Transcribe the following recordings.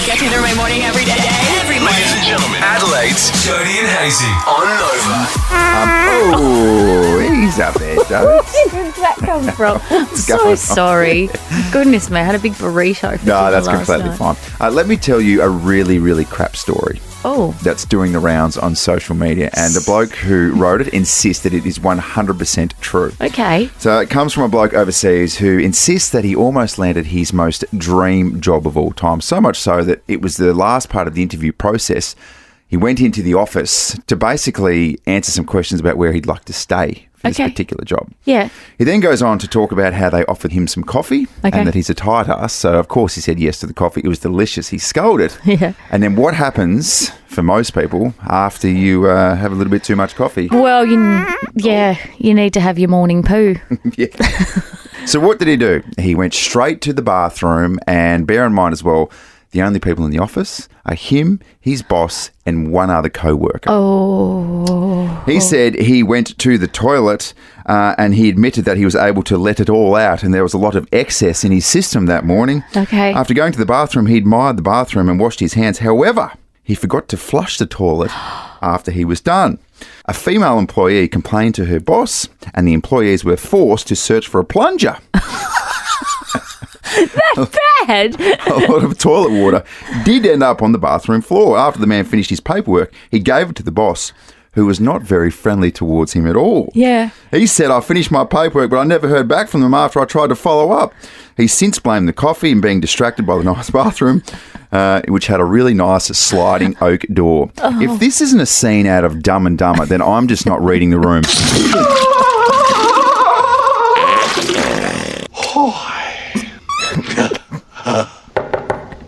Get into my morning every day. Every morning. Ladies and gentlemen, Adelaide's Jody and Hayesy on Nova. He's up there, Joe. Where did that come from? I'm so sorry. Goodness me, I had a big burrito for No, that's dinner completely last fine. Let me tell you a really, really crap story. Oh. That's doing the rounds on social media. And the bloke who wrote it insists that it is 100% true. Okay. So it comes from a bloke overseas who insists that he almost landed his most dream job of all time. So much so that it was the last part of the interview process. He went into the office to basically answer some questions about where he'd like to stay for this particular job. Yeah. He then goes on to talk about how they offered him some coffee and that he's a tight ass. So, of course, he said yes to the coffee. It was delicious. He sculled it. Yeah. And then what happens for most people after you have a little bit too much coffee? Well, you need to have your morning poo. Yeah. So what did he do? He went straight to the bathroom, and bear in mind as well, the only people in the office are him, his boss, and one other co-worker. Oh. He said he went to the toilet and he admitted that he was able to let it all out, and there was a lot of excess in his system that morning. Okay. After going to the bathroom, he admired the bathroom and washed his hands. However, he forgot to flush the toilet after he was done. A female employee complained to her boss, and the employees were forced to search for a plunger. That's bad. A lot of toilet water did end up on the bathroom floor. After the man finished his paperwork, he gave it to the boss, who was not very friendly towards him at all. Yeah. He said, I finished my paperwork, but I never heard back from them after I tried to follow up. He's since blamed the coffee and being distracted by the nice bathroom, which had a really nice sliding oak door. Oh. If this isn't a scene out of Dumb and Dumber, then I'm just not reading the room.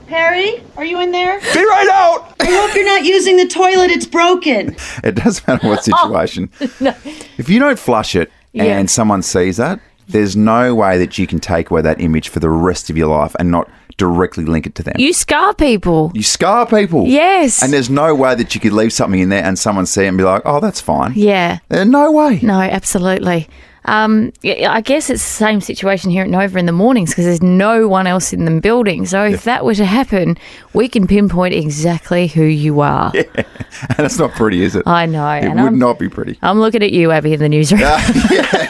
Harry, are you in there? Be right out! I hope you're not using the toilet. It's broken. It doesn't matter what situation. No. If you don't flush it and someone sees that, there's no way that you can take away that image for the rest of your life and not directly link it to them. You scar people. You scar people. Yes. And there's no way that you could leave something in there and someone see it and be like, oh, that's fine. Yeah. No way. No, absolutely. I guess it's the same situation here at Nova in the mornings because there's no one else in the building. So if that were to happen, we can pinpoint exactly who you are. Yeah. And it's not pretty, is it? I know. It would not be pretty. I'm looking at you, Abby, in the newsroom. Yeah,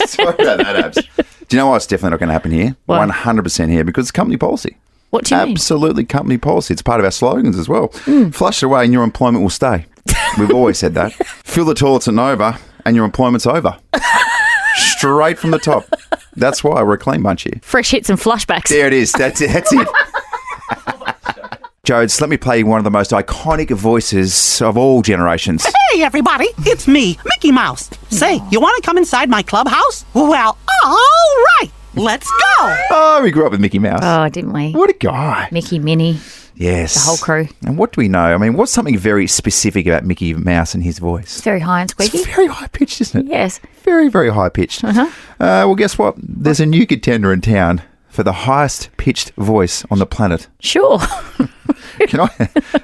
sorry about that, Abs. Do you know what's definitely not going to happen here? What? 100% here, because it's company policy. What do you mean? Absolutely company policy. It's part of our slogans as well. Flush it away and your employment will stay. We've always said that. Fill the toilets at Nova and your employment's over. Straight from the top. That's why we're a clean bunch here. Fresh hits and flashbacks. There it is. That's it. That's it. Jodes, let me play one of the most iconic voices of all generations. Hey, everybody. It's me, Mickey Mouse. Say, you want to come inside my clubhouse? Well, all right. Let's go. Oh, we grew up with Mickey Mouse. Oh, didn't we? What a guy. Mickey, Minnie. Yes. The whole crew. And what do we know? I mean, what's something very specific about Mickey Mouse and his voice? It's very high and squeaky. It's very high-pitched, isn't it? Yes. Very, very high-pitched. Well, guess what? There's a new contender in town for the highest-pitched voice on the planet. Sure.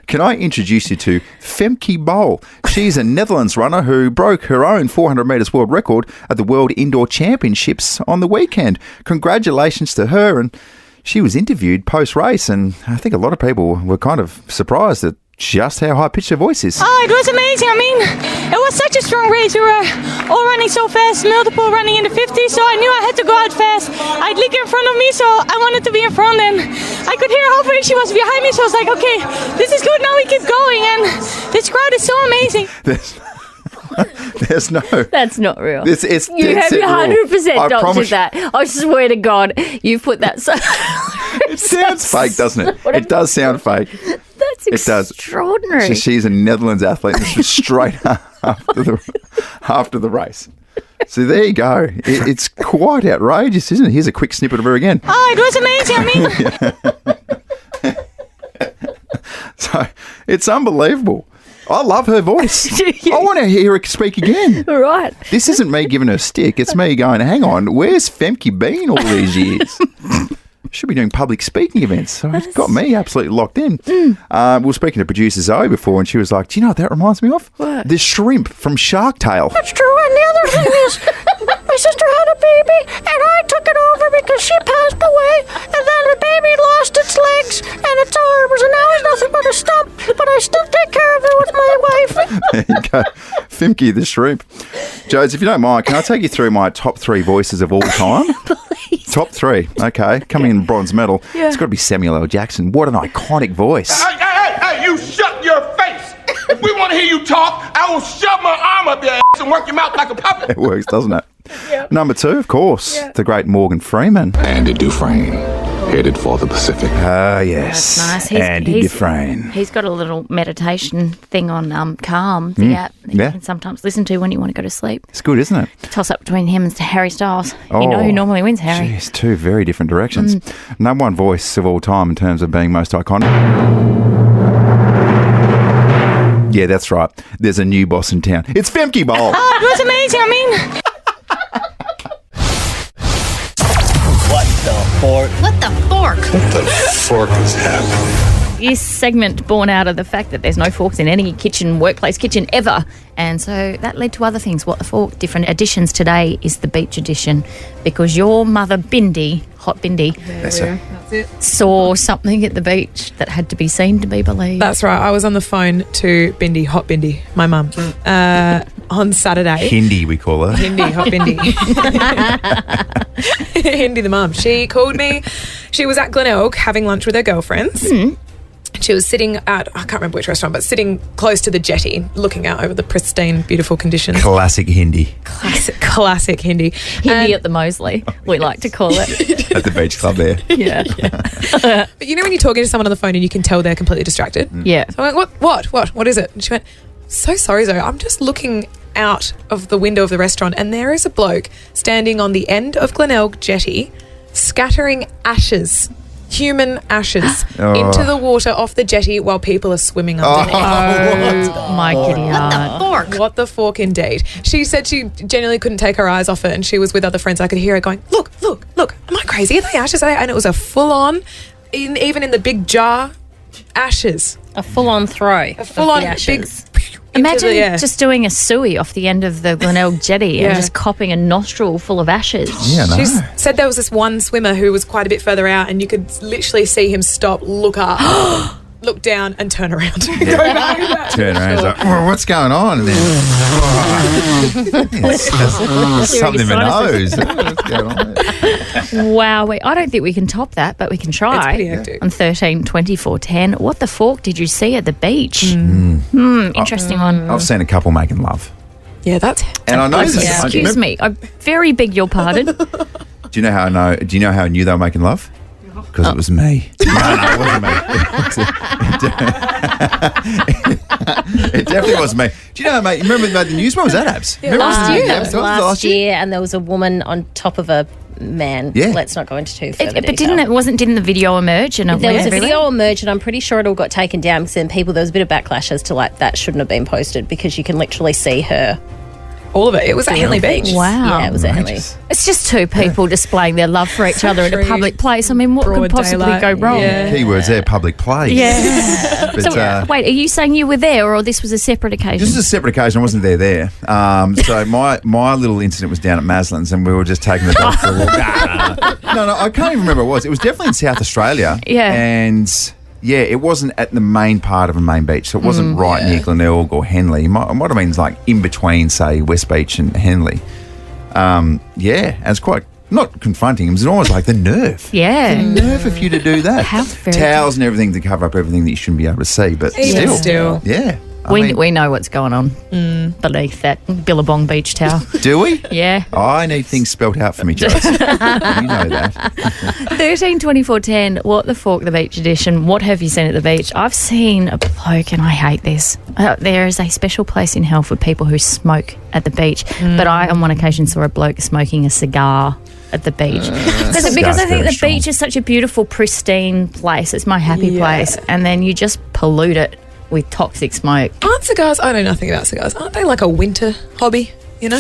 Can I introduce you to Femke Bol? She's a Netherlands runner who broke her own 400 metres world record at the World Indoor Championships on the weekend. Congratulations to her. And she was interviewed post-race, and I think a lot of people were kind of surprised at just how high-pitched her voice is. Oh, it was amazing. I mean, it was such a strong race. We were all running so fast, multiple running in the 50s, so I knew I had to go out fast. I had Lieke in front of me, so I wanted to be in front, and I could hear how brave she was behind me, so I was like, okay, this is good, now we keep going, and this crowd is so amazing. There's no... That's not real. It's you have 100% doctored that. I swear to God, you put that so... It sounds fake, doesn't it? It does sound fake. That's extraordinary. She's a Netherlands athlete. This was straight after the race. So there you go. It's quite outrageous, isn't it? Here's a quick snippet of her again. Oh, it was amazing. I mean... So it's unbelievable. I love her voice. I want to hear her speak again. All right. This isn't me giving her a stick. It's me going, hang on, where's Femke been all these years? Should be doing public speaking events. So it's got me absolutely locked in. We were speaking to producer Zoe before, and she was like, do you know what that reminds me of? What? The shrimp from Shark Tale. That's true, and the other thing is, my sister had a baby, and I took it over because she passed away, and then the baby lost its legs and its arms, and now his Cue the shrimp. Jodes, if you don't mind, can I take you through my top 3 voices of all time? Please. Top 3, okay. Coming in bronze medal. Yeah. It's got to be Samuel L. Jackson. What an iconic voice. Hey, you shut your face. If we want to hear you talk, I will shove my arm up your ass and work your mouth like a puppet. It works, doesn't it? Yeah. Number 2, of course, the great Morgan Freeman. Andy Dufresne, headed for the Pacific. Ah, yes. That's nice. Andy Dufresne. He's got a little meditation thing on Calm, the app that you can sometimes listen to when you want to go to sleep. It's good, isn't it? Toss up between him and Harry Styles. You know who normally wins, Harry. Jeez, 2 very different directions. Number 1 voice of all time in terms of being most iconic. Yeah, that's right. There's a new boss in town. It's Femke Bowl. Oh, it was amazing. I mean, What the fork? What the fork? What the fork is happening? This segment born out of the fact that there's no forks in any kitchen, workplace kitchen ever. And so that led to other things. What the fork? Different editions. Today is the beach edition because your mother, Bindi, hot Bindi, saw something at the beach that had to be seen to be believed. That's right. I was on the phone to Bindi, hot Bindi, my mum, on Saturday. Hindi, we call her. Hindi, hot Bindi. Hindi the mum. She called me. She was at Glenelg having lunch with her girlfriends. She was sitting at, I can't remember which restaurant, but sitting close to the jetty, looking out over the pristine, beautiful conditions. Classic Hindi. Classic Hindi. Hindi at the Mosley, we like to call it. At the beach club there. Yeah. But you know when you're talking to someone on the phone and you can tell they're completely distracted? Yeah. So I went, what is it? And she went, so sorry, Zoe, I'm just looking out of the window of the restaurant and there is a bloke standing on the end of Glenelg jetty scattering ashes, human ashes, into the water off the jetty while people are swimming underneath. Oh, my giddy What the fork? What the fork indeed. She said she genuinely couldn't take her eyes off it and she was with other friends. I could hear her going, look, am I crazy? Are they ashes? And it was a full-on, even in the big jar, ashes. A full-on throw. A full-on big... Imagine just doing a suey off the end of the Glenelg jetty and just copping a nostril full of ashes. Yeah, no. She said there was this one swimmer who was quite a bit further out and you could literally see him stop, look up, look down and turn around. Go back. Turn around. He's like, what's going on? And then, something in my nose. What's going on? Wow, I don't think we can top that, but we can try. It's pretty hectic. On 13, 24, 10. What the fork did you see at the beach? Interesting one. I've seen a couple making love. Yeah, that's... And I know this. Excuse me, I very beg your pardon. Do you know how I know? Do you know how I knew they were making love? Because it was me. No, it wasn't me. It definitely wasn't me. Do you know, mate? Remember the news? When was that, Abs? Yeah. Last year, and there was a woman on top of a man. Yeah. Let's not go into too further But detail. didn't the video emerge? And there was a video emerged, and I'm pretty sure it all got taken down because then there was a bit of backlash as to like that shouldn't have been posted because you can literally see her. All of it. It was at Henley Beach. Wow. Yeah, it was at Henley. It's just two people displaying their love for each other in a public place. I mean, what could possibly go wrong? Yeah. Keywords there, public place. Yeah. But, so, wait, are you saying you were there or this was a separate occasion? This is a separate occasion. I wasn't there. So my little incident was down at Maslin's and we were just taking the dog for a walk. No, I can't even remember what it was. It was definitely in South Australia. Yeah. And... yeah, it wasn't at the main part of a main beach, so it wasn't right near Glenelg or Henley. It might have been like in between, say, West Beach and Henley. And it's quite, not confronting, it was almost like the nerve. Yeah. The nerve of you to do that. How very Towels and everything to cover up everything that you shouldn't be able to see, but still. Yeah. We know what's going on beneath that Billabong beach towel. Do we? Yeah. I need things spelt out for me, Joyce. You know that. 13, 24, 10, What the Fork, the beach edition. What have you seen at the beach? I've seen a bloke, and I hate this. There is a special place in hell for people who smoke at the beach, but I, on one occasion, saw a bloke smoking a cigar at the beach. Because I think the beach is such a beautiful, pristine place. It's my happy place. And then you just pollute it with toxic smoke. Aren't cigars? I know nothing about cigars. Aren't they like a winter hobby? You know,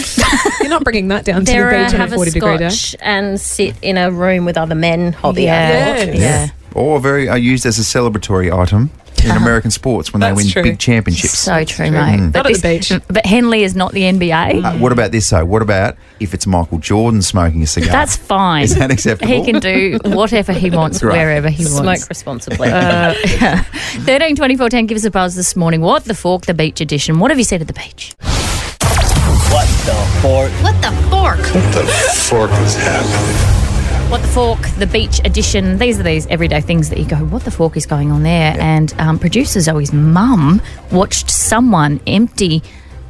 you're not bringing that down to the beach on a 40-degree day. And sit in a room with other men hobby. Yeah. Or are used as a celebratory item in American sports when they win big championships. So true, mate. Not at the beach. But Henley is not the NBA. What about this, though? What about if it's Michael Jordan smoking a cigar? That's fine. Is that acceptable? He can do whatever he wants, wherever he wants. Smoke responsibly. 13, 24, 10, give us a buzz this morning. What the Fork, the beach edition. What have you said at the beach? fork? What the fork? What the fork is happening? What the Fork, the beach edition. These are these everyday things that you go, what the fork is going on there? And producer Zoe's mum watched someone empty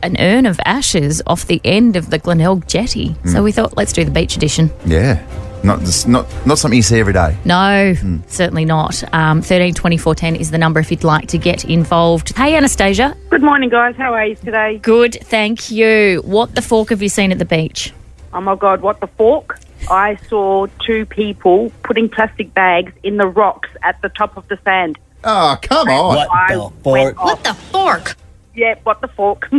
an urn of ashes off the end of the Glenelg jetty. So we thought, let's do the beach edition. Yeah. Not something you see every day. No, certainly not. 13 24 10 is the number if you'd like to get involved. Hey, Anastasia. Good morning, guys. How are you today? Good, thank you. What the fork have you seen at the beach? Oh, my God, what the fork? I saw two people putting plastic bags in the rocks at the top of the sand. Oh, come on. What the fork? What the fork? Yeah, what the fork?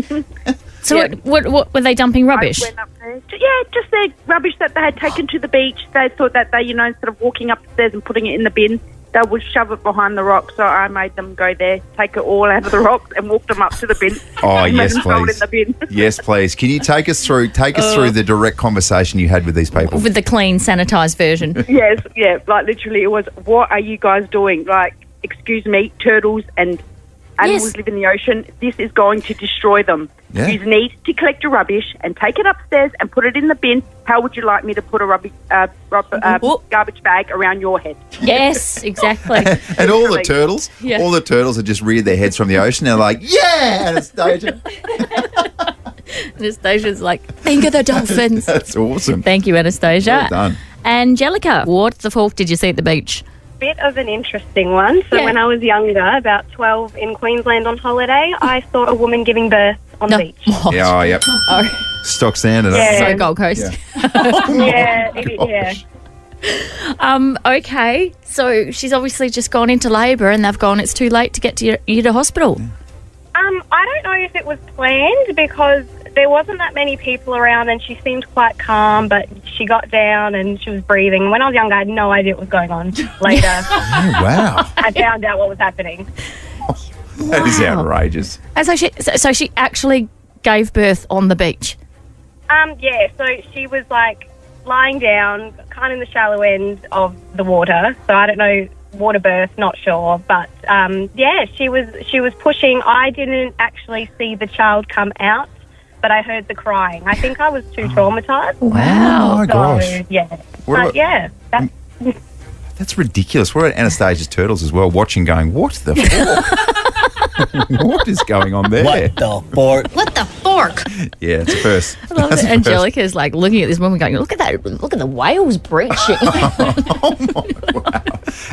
So what were they dumping rubbish? I went up there. Yeah, just the rubbish that they had taken to the beach. They thought that they, instead of walking up the stairs and putting it in the bin, they would shove it behind the rock. So I made them go there, take it all out of the rocks and walk them up to the bin. Oh, and yes, let them throw it please. in the bin. Yes, please. Can you take us through the direct conversation you had with these people? With the clean, sanitised version. Yes, yeah, like literally it was, what are you guys doing? Like, excuse me, turtles and animals live in the ocean. This is going to destroy them. Yeah. You need to collect your rubbish and take it upstairs and put it in the bin. How would you like me to put a garbage bag around your head? Yes, exactly. And all the turtles, Yeah. all the turtles had just reared their heads from the ocean. They're like, yeah, Anastasia. Anastasia's like, think of the dolphins. That's awesome. Thank you, Anastasia. Well done. Angelica, what the fork did you see at the beach? Bit of an interesting one. So when I was younger, about 12 in Queensland on holiday, I saw a woman giving birth on the beach. Yeah, oh, yep. Stock standard. Yeah. So Gold Coast. Yeah. Okay, so she's obviously just gone into labour and they've gone, it's too late to get to you to hospital. I don't know if it was planned because there wasn't that many people around and she seemed quite calm, but she got down and she was breathing. When I was younger, I had no idea what was going on. Later, Oh, wow. I found out what was happening. That is outrageous. And so she actually gave birth on the beach. Yeah, so she was like lying down, kind of in the shallow end of the water. So I don't know, water birth, not sure. But yeah, she was pushing. I didn't actually see the child come out, but I heard the crying. I think I was too traumatized. Wow. Oh, my gosh. So, yeah. What But about- yeah, That's ridiculous. What about Anastasia's turtles as well, watching going, what the fork? What is going on there? What the fork? What the fork? Yeah, it's a first. I love That's it. a first. Angelica's like looking at this woman going, look at that, look at the whales breaching.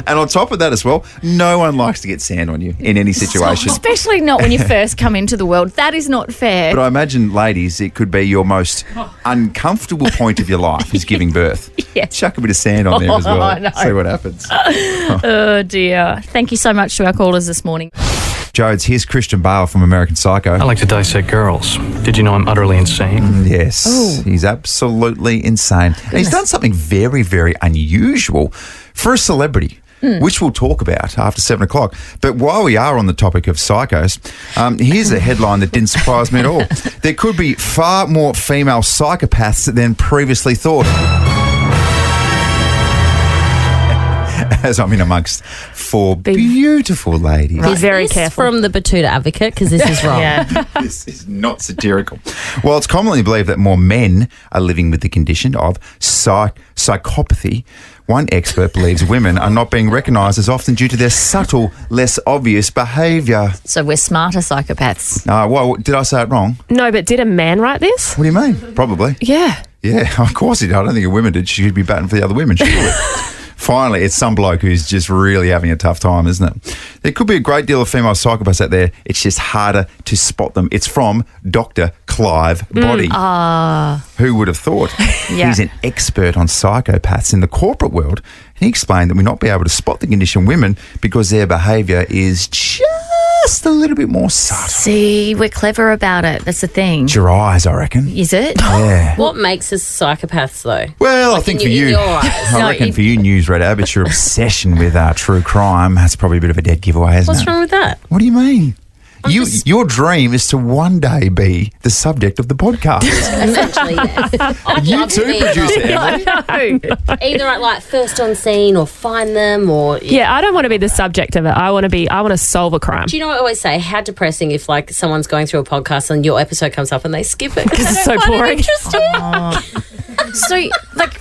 And on top of that as well, no one likes to get sand on you in any situation. Especially not when you first come into the world. That is not fair. But I imagine, ladies, it could be your most uncomfortable point of your life is giving birth. Yeah. Chuck a bit of sand on there as well. I know. See what happens. Oh, dear. Thank you so much to our callers this morning. Jodes, here's Christian Bale from American Psycho. I like to dissect girls. Did you know I'm utterly insane? Yes, he's absolutely insane. And he's done something very, very unusual for a celebrity, which we'll talk about after 7 o'clock. But while we are on the topic of psychos, here's a headline that didn't surprise me at all. There could be far more female psychopaths than previously thought. As I'm in amongst four beautiful ladies. Be very careful. From the Batuta Advocate, because this is wrong. This is not satirical. Well, it's commonly believed that more men are living with the condition of psychopathy. One expert believes women are not being recognised as often due to their subtle, less obvious behaviour. So we're smarter psychopaths. Well, did I say it wrong? No, but did a man write this? What do you mean? Probably. Yeah. Yeah, of course he did. I don't think a woman did. She should be batting for the other women, surely. Finally, it's some bloke who's just really having a tough time, isn't it? There could be a great deal of female psychopaths out there. It's just harder to spot them. It's from Dr. Clive Body. Who would have thought? Yeah. He's an expert on psychopaths in the corporate world. And he explained that we not be able to spot the condition in women because their behaviour is just a little bit more subtle. See, we're clever about it. That's the thing. It's your eyes, I reckon. Is it? Yeah. What makes us psychopaths, though? Well, I think for you, in your eyes. I reckon for you, News Red Ab, it's your obsession with true crime. That's probably a bit of a dead giveaway, isn't What's it? wrong with that? What do you mean? Your dream is to one day be the subject of the podcast. Essentially, yes. I'd You love to too, be producer involved. Emily. Either at like first on scene or find them or Yeah, I don't want to be the subject of it. I want to solve a crime. Do you know what I always say? How depressing if like someone's going through a podcast and your episode comes up and they skip it Because it's so boring. So, like,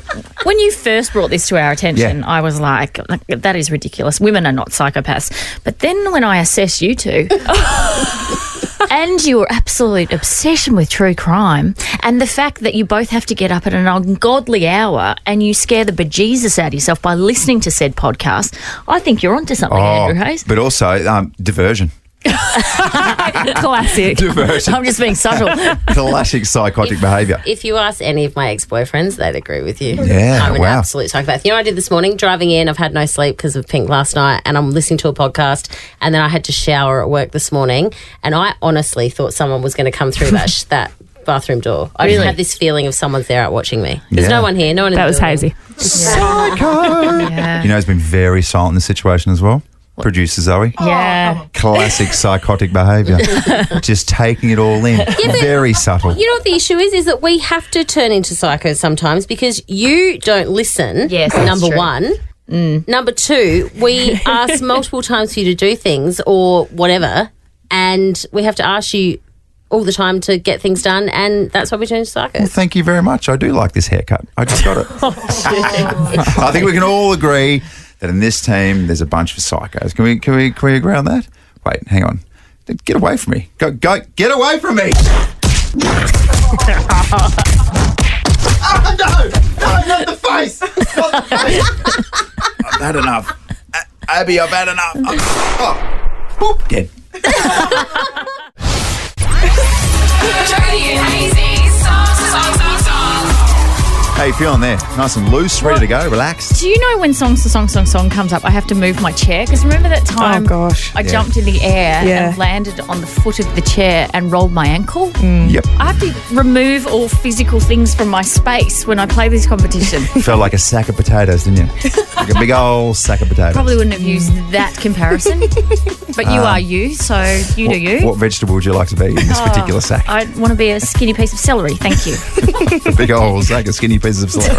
when you first brought this to our attention, I was like, that is ridiculous. Women are not psychopaths. But then when I assess you two and your absolute obsession with true crime and the fact that you both have to get up at an ungodly hour and you scare the bejesus out of yourself by listening to said podcast, I think you're onto something, Andrew Hayes. But also diversion. Classic. Diversion. I'm just being subtle. Classic psychotic behaviour. If you ask any of my ex-boyfriends, they'd agree with you. Yeah, I'm an wow. absolute psychopath. You know what I did this morning? Driving in, I've had no sleep because of Pink last night, and I'm listening to a podcast, and then I had to shower at work this morning, and I honestly thought someone was going to come through that bathroom door. I just had this feeling of someone's there out watching me. There's no one here. No one in That the was building. Hayesy. Psycho. Yeah. You know, he's been very silent in this situation as well. Producer Zoe. Yeah. Classic psychotic behaviour. Just taking it all in. but Very subtle. You know what the issue is that we have to turn into psychos sometimes because you don't listen, Yes, that's number true. one. Number two, we ask multiple times for you to do things or whatever, and we have to ask you all the time to get things done, and that's why we turn into Well, psychos. thank you very much. I do like this haircut. I just got it. I think we can all agree that in this team there's a bunch of psychos. Can we agree on that? Wait, hang on. Get away from me. Go, get away from me. No, not the face. Not the face. I've had enough. Abby, I've had enough. Boop, dead. Jody and Hayesy, song. How you feeling there? Nice and loose, ready to go, relaxed. Do you know when song comes up, I have to move my chair? Because remember that time I jumped in the air and landed on the foot of the chair and rolled my ankle? Yep. I have to remove all physical things from my space when I play this competition. Felt like a sack of potatoes, didn't you? Like a big old sack of potatoes. Probably wouldn't have used that comparison. But you are you, so you do you. What vegetable would you like to be in this particular sack? I want to be a skinny piece of celery, thank you. A big old sack of skinny pieces of celery.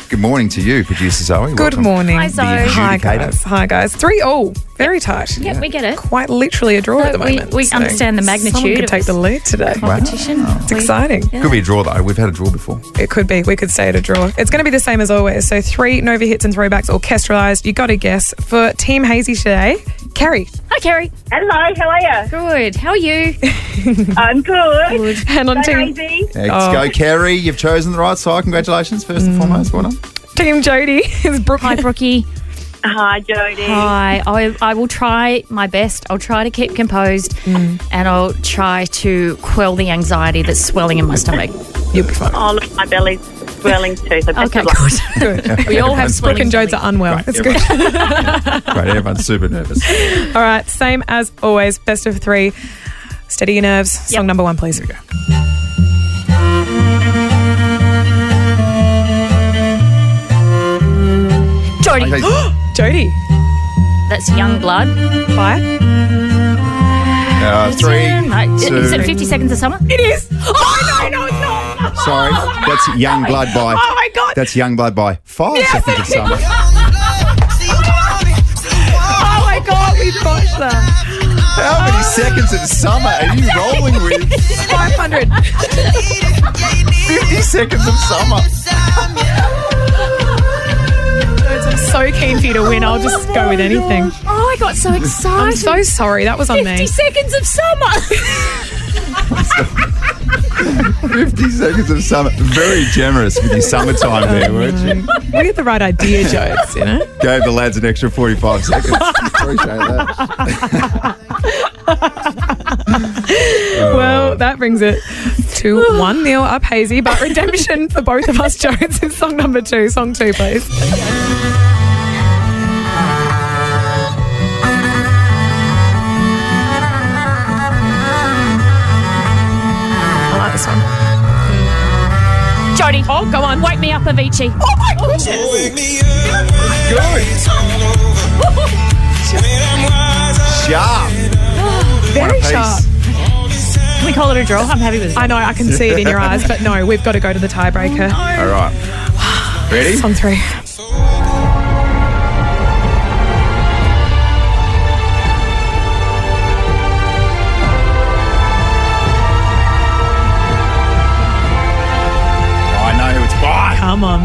Good morning to you, producer Zoe. Good Welcome. morning. Hi, Zoe. Hi, adjudicator. guys. 3-3. Very tight. Yeah, we get it. Quite literally a draw at the moment. We understand the magnitude Someone could of take the lead today. competition. It's exciting. Could be a draw, though. We've had a draw before. It could be. We could stay at a draw. It's going to be the same as always. So 3 Nova hits and throwbacks orchestralised. You got to guess. For Team Hayesy today, Carrie. Hi, Carrie. Hello, how are you? Good. How are you? I'm good. And on So team Hayesy. Let's go, Kerry. You've chosen the right side. Congratulations, first and foremost. Well done. Team Jody is Brooke. Hi, Brookie. Hi, Jody. Hi. I will try my best. I'll try to keep composed and I'll try to quell the anxiety that's swelling in my stomach. You'll be fine. Oh, look, my belly's swelling too. So best Okay, of luck. Good. We all have Brooke swelling. and Jodes are unwell. It's good. Great, everyone's super nervous. All right, same as always. Best of 3. Steady your nerves. Song number 1, please. Here we go. Jody. Jody. That's Young Blood. By? 3, Right. 2. Is it 50 Seconds of Summer? It is. Oh, no, it's not. Sorry, that's Young Blood by. Oh, my God. That's Young Blood by 5 Seconds of Summer. Oh, my God. We botched that. How many seconds of summer are you rolling with? 500. 50 seconds of summer. I'm so keen for you to win. I'll just go with anything. Oh, I got so excited. I'm so sorry. That was on 50 me. Seconds of Summer. 50 seconds of summer. Very generous with your summertime there, weren't you? We had the right idea, Jodes, you know? Gave the lads an extra 45 seconds. Appreciate that. Well, that brings it to 1-0 up Hayesy, but redemption for both of us, Jodes, in song number 2. Song 2, please. I like this one. Jody. Oh, go on. Wake Me Up, Avicii. Oh, my goodness. Good. call it a draw? I'm happy with it. I know, I can see it in your eyes, but no, we've got to go to the tiebreaker. All right. Ready? It's on 3. I know who it's by. Come on.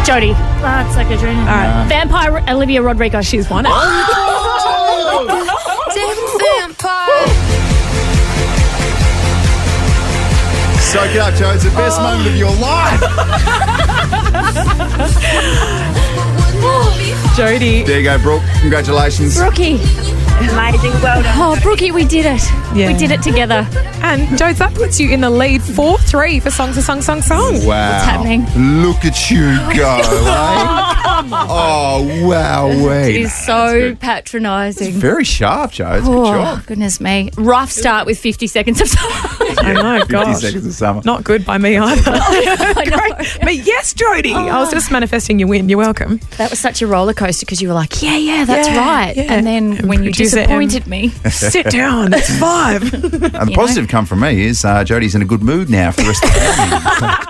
Jodie. That's like a dream. All right. Vampire Olivia Rodrigo. She's won it. Soak it up, Joe. It's the best moment of your life. Jodie. There you go, Brooke. Congratulations. Brookie. Amazing. Well done. Oh, Brookie, we did it. Yeah. We did it together. And Jodes, that puts you in the lead 4-3 for Songs of Song. Wow. What's happening? Look at you go, eh? Oh, wow. It is so patronising. Very sharp, Joe. It's a good job. Goodness me. Rough start with 50 seconds of time. I know, 50 gosh. seconds of summer. Not good by me either. I know. Great. But yes, Jodie. I was just manifesting your win. You're welcome. That was such a roller coaster because you were like, yeah, that's right. yeah. And then when you producer disappointed me. Sit down. It's 5. And the positive come from me is Jodie's in a good mood now for the rest of the evening.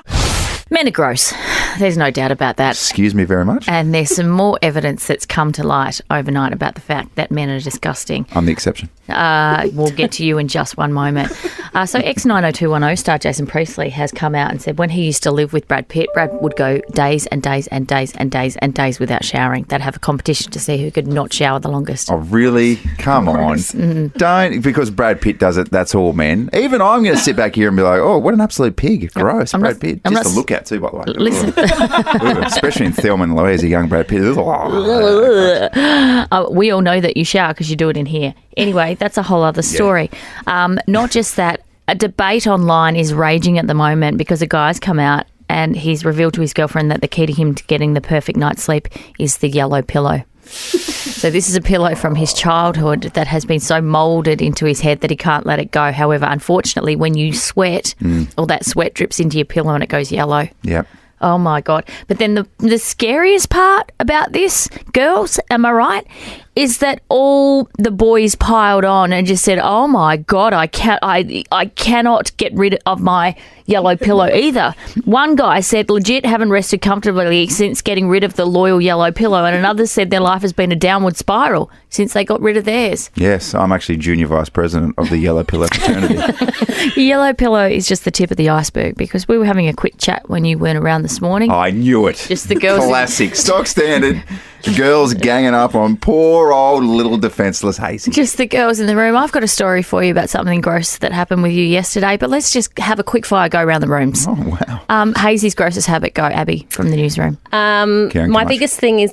Men are gross. There's no doubt about that. Excuse me very much. And there's some more evidence that's come to light overnight about the fact that men are disgusting. I'm the exception. We'll get to you in just one moment. So X90210 star Jason Priestley has come out and said when he used to live with Brad Pitt, Brad would go days and days and days and days and days without showering. They'd have a competition to see who could not shower the longest. Oh, really? Come on. Don't, because Brad Pitt does it, that's all men. Even I'm going to sit back here and be like, oh, what an absolute pig. Gross. Brad Pitt. Just to look at too, by the way. Listen. Especially in Thelma and Louise, a young Brad Pitt. We all know that you shower because you do it in here. Anyway, that's a whole other story. Not just that, a debate online is raging at the moment because a guy's come out and he's revealed to his girlfriend that the key to him to getting the perfect night's sleep is the yellow pillow. So this is a pillow from his childhood that has been so moulded into his head that he can't let it go. However, unfortunately, when you sweat, all that sweat drips into your pillow and it goes yellow. Yep. Oh, my God. But then the scariest part about this, girls, am I right, is that all the boys piled on and just said, oh, my God, I cannot get rid of my yellow pillow either. One guy said, legit, haven't rested comfortably since getting rid of the loyal yellow pillow. And another said their life has been a downward spiral since they got rid of theirs. Yes, I'm actually junior vice president of the Yellow Pillow fraternity. Yellow pillow is just the tip of the iceberg because we were having a quick chat when you weren't around this morning. I knew it. Just the girls. Classic. Stock standard. The girls ganging up on poor old little defenceless Hayesy. Just the girls in the room. I've got a story for you about something gross that happened with you yesterday, but let's just have a quick fire go around the rooms. Oh, wow. Hazesy's grossest habit. Go, Abby, from the newsroom. My biggest thing is...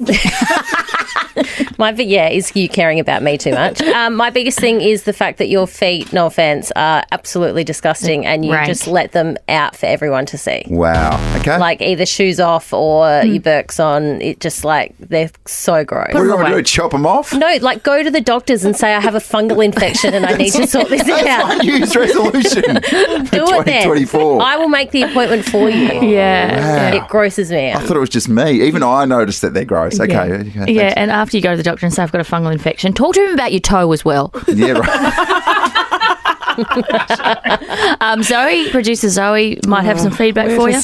is you caring about me too much. My biggest thing is the fact that your feet, no offence, are absolutely disgusting and you just let them out for everyone to see. Wow. Okay. Like either shoes off or your Birks on. It just like, they're so gross. What do you want to do? Chop them off? No, like go to the doctors and say I have a fungal infection and I need to sort this out. That's my New Year's resolution for Do it then. 2024. I will make the appointment for you. Yeah. Wow. It grosses me out. I thought it was just me. Even I noticed that they're gross. Okay. Yeah, and after you go to the doctor and say I've got a fungal infection, talk to him about your toe as well. Yeah, right. Zoe, producer Zoe, might have some feedback for you.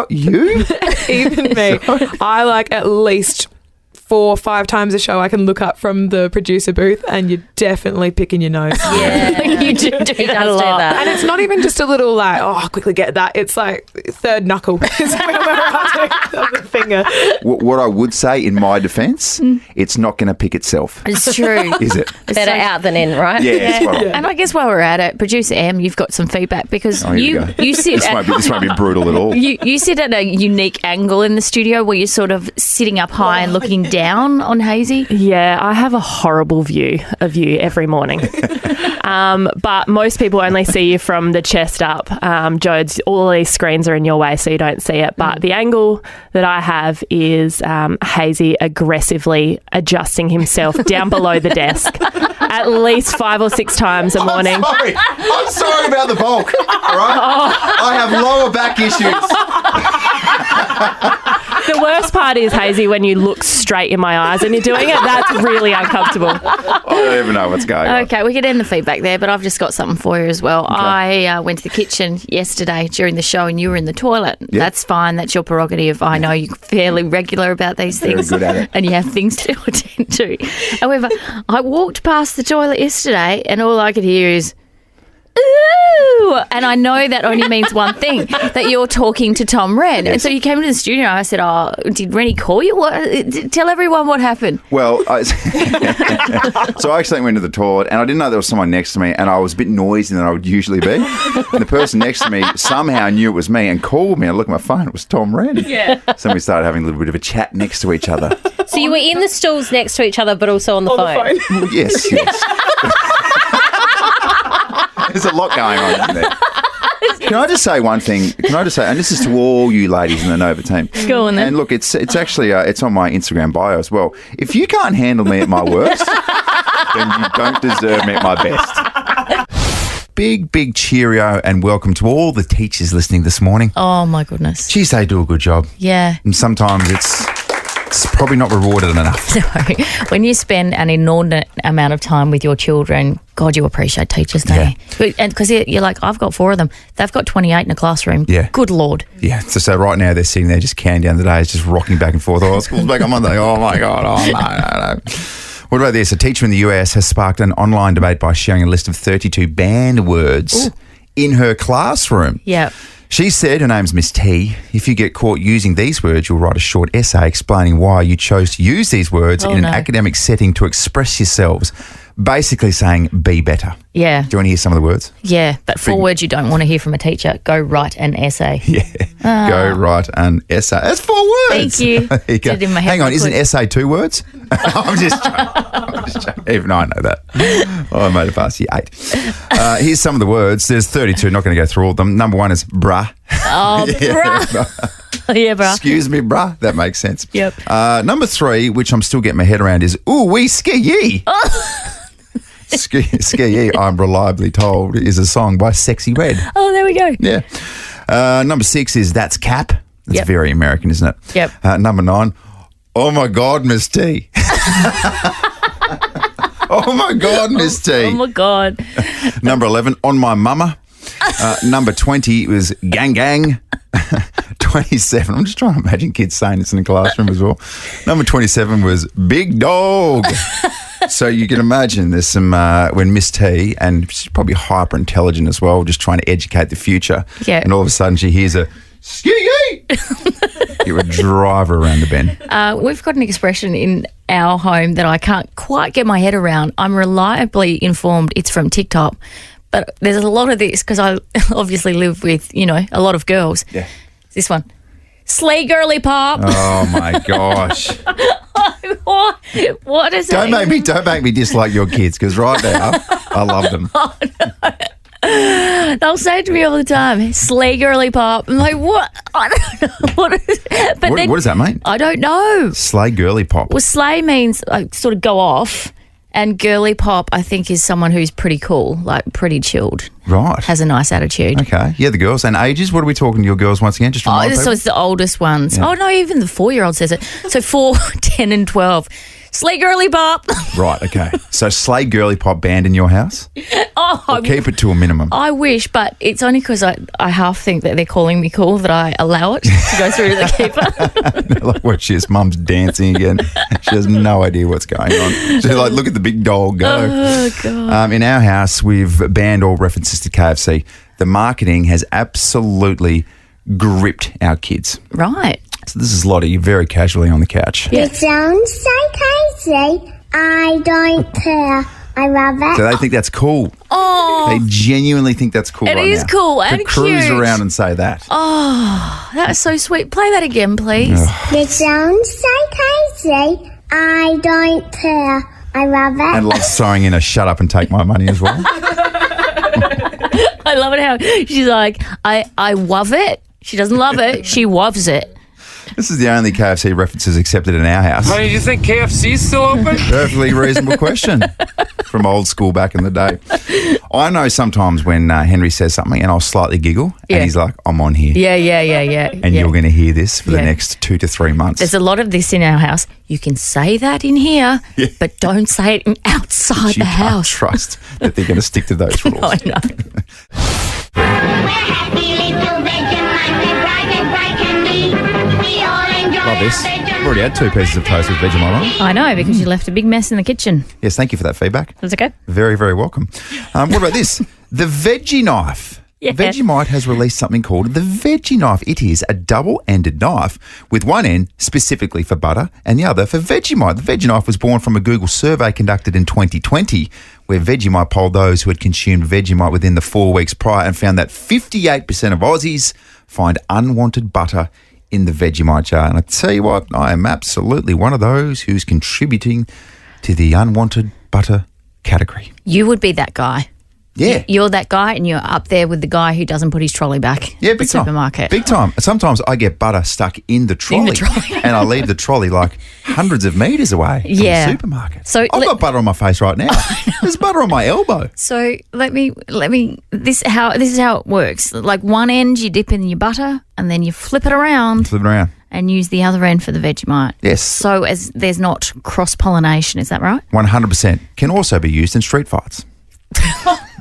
You? Even me. I like at least 4 or 5 times a show I can look up from the producer booth and you're definitely picking your nose. Yeah, you do that a lot. And it's not even just a little like, oh, I'll quickly get that. It's like third knuckle is where we're up to the finger. What I would say in my defence, it's not going to pick itself. It's true. Is it? Better out than in, right? Yeah. And I guess while we're at it, producer Em, you've got some feedback because you sit this won't be brutal at all. You sit at a unique angle in the studio where you're sort of sitting up high and looking down on Hayesy. Yeah, I have a horrible view of you every morning. But most people only see you from the chest up. Jodes, all these screens are in your way so you don't see it. But the angle that I have is Hayesy aggressively adjusting himself down below the desk at least 5 or 6 times a morning. I'm sorry about the bulk, all right? I have lower back issues. The worst part is, Hayesy, when you look straight in my eyes and you're doing it, that's really uncomfortable. don't even know what's going on. Okay, we could end the feedback there, but I've just got something for you as well. Okay. I went to the kitchen yesterday during the show and you were in the toilet. Yep. That's fine. That's your prerogative. I know you're fairly regular about these things. Very good at it. And you have things to attend to. However, I walked past the toilet yesterday and all I could hear is, ooh, and I know that only means one thing, that you're talking to Tom Wren. And so you came into the studio and I said, oh, did Rennie call you? Tell everyone what happened. Well, so I actually went to the toilet and I didn't know there was someone next to me and I was a bit noisier than I would usually be. And the person next to me somehow knew it was me and called me. I looked at my phone, it was Tom Wren. Yeah. So we started having a little bit of a chat next to each other. So you were in the stools next to each other, but also on the phone. Well, yes. There's a lot going on in there. Can I just say one thing? And this is to all you ladies in the Nova team. Go on then. And look, it's actually it's on my Instagram bio as well. If you can't handle me at my worst, then you don't deserve me at my best. Big cheerio and welcome to all the teachers listening this morning. Oh, my goodness. Geez, they do a good job. Yeah. And sometimes it's probably not rewarded enough. No. When you spend an inordinate amount of time with your children, God, you appreciate teachers, don't you? And because you're like, I've got 4 of them. They've got 28 in a classroom. Yeah. Good Lord. Yeah. So right now they're sitting there just counting down the days, just rocking back and forth. Oh, school's back on Monday. Oh, my God. Oh, no. What about this? A teacher in the US has sparked an online debate by sharing a list of 32 banned words in her classroom. Yeah. She said, her name's Miss T, if you get caught using these words, you'll write a short essay explaining why you chose to use these words in an academic setting to express yourselves. Basically saying, be better. Yeah. Do you want to hear some of the words? Yeah, but 4 words you don't want to hear from a teacher. Go write an essay. Yeah. Go write an essay. That's 4 words. Thank you. There you go. Did it in my head Hang on, real isn't quick. essay 2 words? I'm just joking. Even I know that. I made it past the 8. Here's some of the words. There's 32. Not going to go through all of them. Number 1 is bruh. Oh, bruh. Yeah, bruh. Excuse me, bruh. That makes sense. Yep. Number 3, which I'm still getting my head around, is ooh wee ski yee. Ski Yee, I'm reliably told, is a song by Sexy Red. Oh, there we go. Yeah. Number 6 is That's Cap. That's very American, isn't it? Yep. Number 9, oh my God, Miss T. Oh my God, Miss T. Oh my God. Number 11, on my mama. Number 20 was gang gang. 27, I'm just trying to imagine kids saying this in the classroom as well. Number 27 was big dog. So you can imagine there's some, when Miss T, and she's probably hyper intelligent as well, just trying to educate the future. Yeah. And all of a sudden she hears a ski. You would drive her around the bend. We've got an expression in our home that I can't quite get my head around. I'm reliably informed it's from TikTok, but there's a lot of this because I obviously live with, a lot of girls. Yeah. This one. Slay girly pop. Oh my gosh. What is Don't it? make me dislike your kids, because right now I love them. Oh, no. They'll say it to me all the time. Slay girly pop. I'm like, what? I don't know. What is it? But What does that mean? I don't know. Slay girly pop. Well, slay means sort of go off. And girly pop, I think, is someone who's pretty cool, like pretty chilled. Right. Has a nice attitude. Okay. Yeah, the girls. And ages, what are we talking to your girls once again? Just remind So people. it's the oldest ones. Yeah. Oh, no, even the 4-year-old says it. So 4, 10 and 12. Slay girly pop. Right, okay. So slay girly pop band in your house? Oh, Or keep it to a minimum? I wish, but it's only because I half think that they're calling me cool that I allow it to go through to the keeper. Like, what, mum's dancing again. She has no idea what's going on. She's like, look at the big dog go. Oh, God. In our house, we've banned all references to KFC. The marketing has absolutely gripped our kids. Right. So this is Lottie very casually on the couch. Yeah. It sounds so crazy. I don't care. I love it. So they think that's cool. Oh. They genuinely think that's cool It right is now. cool to and cruise cute. around and say that. Oh, that's so sweet. Play that again, please. It sounds so crazy. I don't care. I love it. And loves throwing in a shut up and take my money as well. I love it how she's like, I love it. She doesn't love it. She loves it. This is the only KFC references accepted in our house. Honey, do you think KFC's still open? Perfectly reasonable question from old school back in the day. I know sometimes when Henry says something and I'll slightly giggle Yeah. and he's like, I'm on here. Yeah. And you're going to hear this for the Yeah. next 2 to 3 months. There's a lot of this in our house. You can say that in here, but don't say it outside you the can't house. trust that they're going to stick to those rules. I know. Love this. We've already had 2 pieces of toast with Vegemite on. I know, because you left a big mess in the kitchen. Yes, thank you for that feedback. That's okay. Very, very welcome. What about this? The Vegeknife. Yeah. Vegemite has released something called the Vegeknife. It is a double-ended knife with one end specifically for butter and the other for Vegemite. The Vegeknife was born from a Google survey conducted in 2020 where Vegemite polled those who had consumed Vegemite within the 4 weeks prior and found that 58% of Aussies find unwanted butter in the Vegemite jar. And I tell you what, I am absolutely one of those who's contributing to the unwanted butter category. You would be that guy. Yeah. You're that guy and you're up there with the guy who doesn't put his trolley back Yeah, at the big time. supermarket. Big time. Sometimes I get butter stuck in the trolley, and I leave the trolley like hundreds of metres away from Yeah. the supermarket. So I've got butter on my face right now. There's butter on my elbow. So let me this is how it works. Like one end you dip in your butter and then you flip it around Flip it around. and use the other end for the Vegemite. Yes. So as there's not cross-pollination, is that right? 100%. Can also be used in street fights.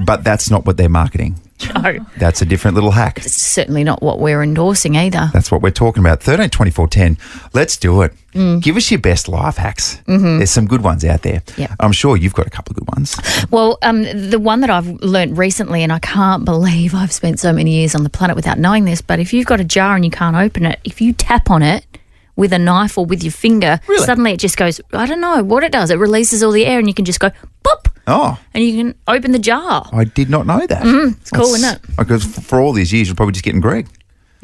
But that's not what they're marketing. No. That's a different little hack. It's certainly not what we're endorsing either. That's what we're talking about. 13 24 10. Let's do it. Give us your best life hacks. Mhm. There's some good ones out there. Yeah. I'm sure you've got a couple of good ones. Well, the one that I've learnt recently, and I can't believe I've spent so many years on the planet without knowing this, but if you've got a jar and you can't open it, if you tap on it with a knife or with your finger, suddenly it just goes, I don't know what it does. It releases all the air and you can just go, pop, Oh, and you can open the jar. I did not know that. It's cool, isn't it? Because for all these years, you're probably just getting Greg.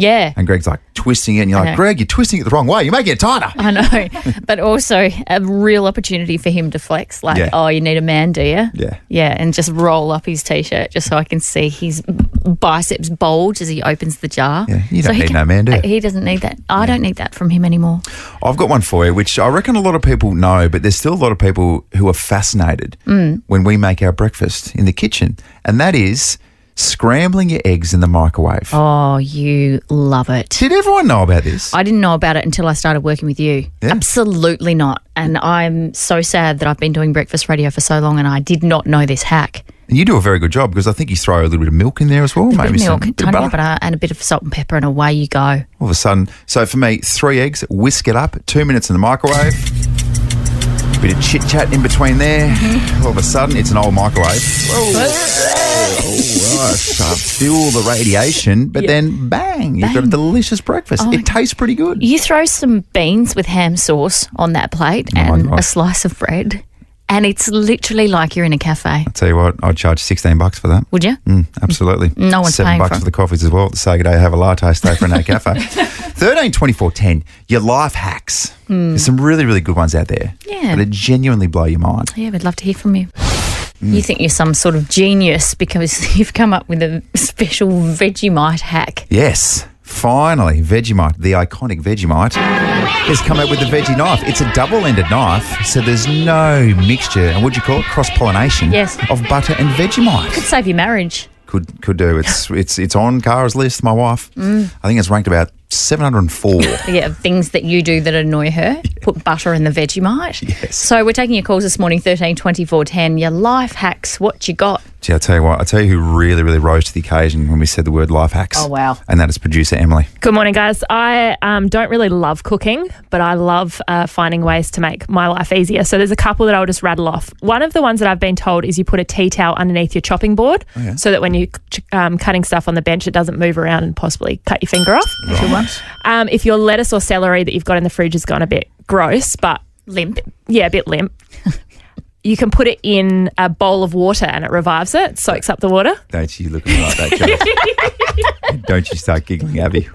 Yeah. And Greg's like twisting it, and you're I like, know. Greg, you're twisting it the wrong way. You're making it tighter. I know, but also a real opportunity for him to flex. Like, Yeah. oh, you need a man, do you? Yeah. Yeah, and just roll up his t-shirt just so I can see his biceps bulge as he opens the jar. Yeah, you So don't he need no man, do you? He doesn't need that. I don't need that from him anymore. I've got one for you, which I reckon a lot of people know, but there's still a lot of people who are fascinated when we make our breakfast in the kitchen, and that is scrambling your eggs in the microwave. Oh, you love it. Did everyone know about this? I didn't know about it until I started working with you. Yeah. Absolutely not. And I'm so sad that I've been doing breakfast radio for so long and I did not know this hack. And you do a very good job because I think you throw a little bit of milk in there as well. A bit maybe of milk, some bit of tiny butter. butter, and a bit of salt and pepper, and away you go. All of a sudden, so for me, 3 eggs, whisk it up, 2 minutes in the microwave, bit of chit chat in between there. All of a sudden, it's an old microwave. All right, feel the radiation, but then bang, you've got a delicious breakfast. Oh, It tastes pretty good. You throw some beans with ham sauce on that plate and God. a slice of bread, and it's literally like you're in a cafe. I'll tell you what, I'd charge $16 for that. Would you? Absolutely. No one's paying $7 for it. for the coffees as well. At the Saturday, have a latte, stay for a cafe. 13 24 10. Your life hacks. There's some really, really good ones out there. Yeah. That'll genuinely blow your mind. Yeah, we'd love to hear from you. You think you're some sort of genius because you've come up with a special Vegemite hack. Yes, finally, Vegemite, the iconic Vegemite, has come out with the veggie knife. It's a double-ended knife, so there's no mixture, and what do you call it? Cross-pollination Yes. of butter and Vegemite. Could save your marriage. Could do. It's on Cara's list, my wife. I think it's ranked about 704. Yeah, things that you do that annoy her. Put butter in the Vegemite. Yes. So we're taking your calls this morning, 13 24 10. Your life hacks, what you got? Gee, I'll tell you what, who really, really rose to the occasion when we said the word life hacks. Oh, wow. And that is producer Emily. Good morning, guys. I don't really love cooking, but I love finding ways to make my life easier. So there's a couple that I'll just rattle off. One of the ones that I've been told is you put a tea towel underneath your chopping board so that when you're cutting stuff on the bench, it doesn't move around and possibly cut your finger off. If your lettuce or celery that you've got in the fridge has gone a bit gross, but limp. Yeah, a bit limp. You can put it in a bowl of water and it revives it, soaks up the water. Don't you look at me like that, Joe. Don't you start giggling, Abby.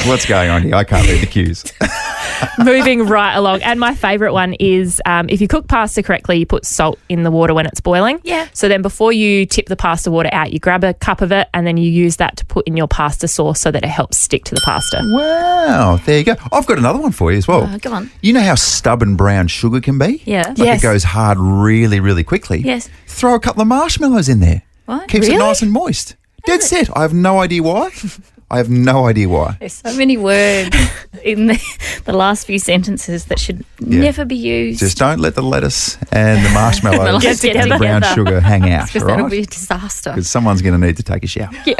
What's going on here? I can't read the cues. Moving right along. And my favourite one is if you cook pasta correctly, you put salt in the water when it's boiling. Yeah. So then before you tip the pasta water out, you grab a cup of it and then you use that to put in your pasta sauce so that it helps stick to the pasta. Wow, there you go. I've got another one for you as well. Come on. You know how stubborn brown sugar can be? Yeah. Like it goes hard really, really quickly. Yes. Throw a couple of marshmallows in there. What? Keeps Really? it nice and moist. Dead set. I have no idea why. There's so many words in the last few sentences that should never be used. Just don't let the lettuce and the marshmallows Get and the together. brown sugar hang out, Because all that'll right? be a disaster. Because someone's going to need to take a shower. Yeah.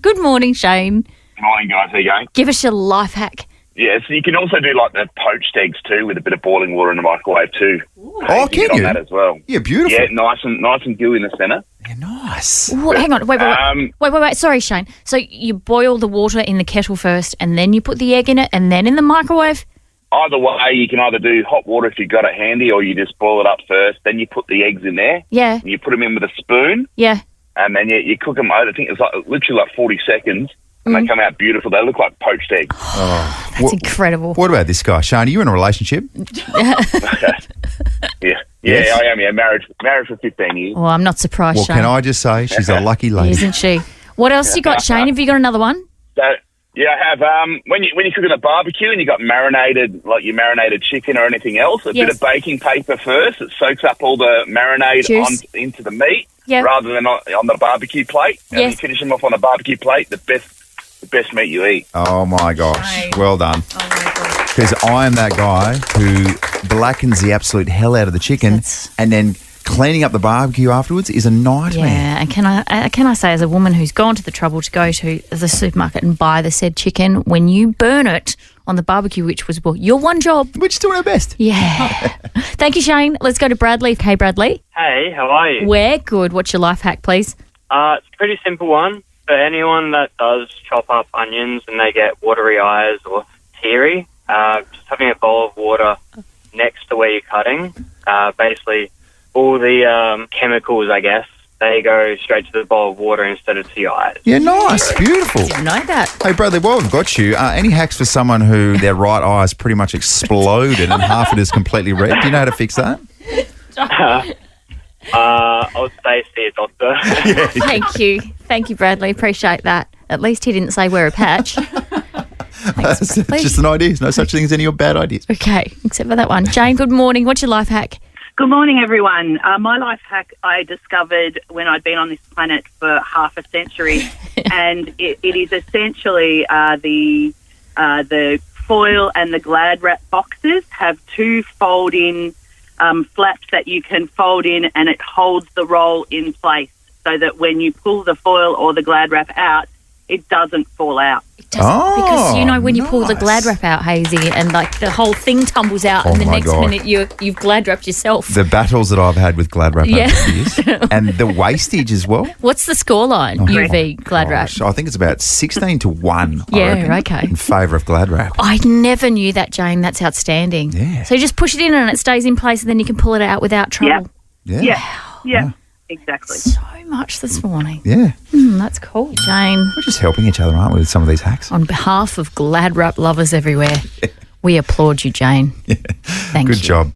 Good morning, Shane. Good morning, guys. How you going? Give us your life hack. Yeah, so you can also do like the poached eggs too, with a bit of boiling water in the microwave too. Oh, can get on you? that as well. Yeah, beautiful. Yeah, nice and gooey in the centre. Nice. Ooh, hang on. Wait. Sorry, Shane. So you boil the water in the kettle first and then you put the egg in it and then in the microwave? Either way, you can either do hot water if you've got it handy, or you just boil it up first. Then you put the eggs in there. Yeah. And you put them in with a spoon. Yeah. And then you cook them. I think it's literally 40 seconds. And they come out beautiful. They look like poached eggs. Oh, That's incredible. What about this guy, Shane? Are you in a relationship? Yeah, Yes. I am. Yeah, married for 15 years. Well, I'm not surprised, Well, Shane. can I just say she's a lucky lady? Isn't she? What else you got, Shane? Have you got another one? So, yeah, I have. When you're cooking a barbecue and you got marinated chicken or anything else, a bit of baking paper first. It soaks up all the marinade into the meat, rather than on the barbecue plate. And you finish them off on a barbecue plate. The best meat you eat. Oh my gosh! Well done. Because I am that guy who blackens the absolute hell out of the chicken, and then cleaning up the barbecue afterwards is a nightmare. Yeah, and can I say, as a woman who's gone to the trouble to go to the supermarket and buy the said chicken, when you burn it on the barbecue, which was your one job, we're just doing our best. Yeah. Thank you, Shane. Let's go to Bradley. Hey, Bradley. Hey, how are you? We're good. What's your life hack, please? It's a pretty simple one. For anyone that does chop up onions and they get watery eyes or teary, just having a bowl of water next to where you're cutting, basically all the chemicals, I guess, they go straight to the bowl of water instead of to your eyes. Yeah, nice, beautiful. Didn't know that. Hey, Bradley, while we've got you, any hacks for someone who their right eye's pretty much exploded and half it is completely red? Do you know how to fix that? I would say see a doctor. Thank you, Bradley. Appreciate that. At least he didn't say wear a patch. That's just an idea. There's no such thing as any bad ideas. Okay, except for that one. Jane, good morning. What's your life hack? Good morning, everyone. My life hack I discovered when I'd been on this planet for half a century, and it is essentially the foil and the Glad wrap boxes have two fold-in flaps that you can fold in, and it holds the roll in place so that when you pull the foil or the Glad wrap out, it doesn't fall out. Because when you pull the Glad wrap out, Hayesy, and like the whole thing tumbles out, and the my next God. minute you've Glad wrapped yourself. The battles that I've had with Glad wrap over the years, and the wastage as well. What's the scoreline? UV Glad wrap. Gosh, I think it's about 16-1. Yeah, I reckon, okay. In favour of Glad wrap. I never knew that, Jane. That's outstanding. Yeah. So you just push it in and it stays in place, and then you can pull it out without trouble. Yeah, exactly. So much this morning. Yeah. That's cool, Jane. We're just helping each other, aren't we, with some of these hacks? On behalf of Glad wrap lovers everywhere, we applaud you, Jane. Thank you. Good job.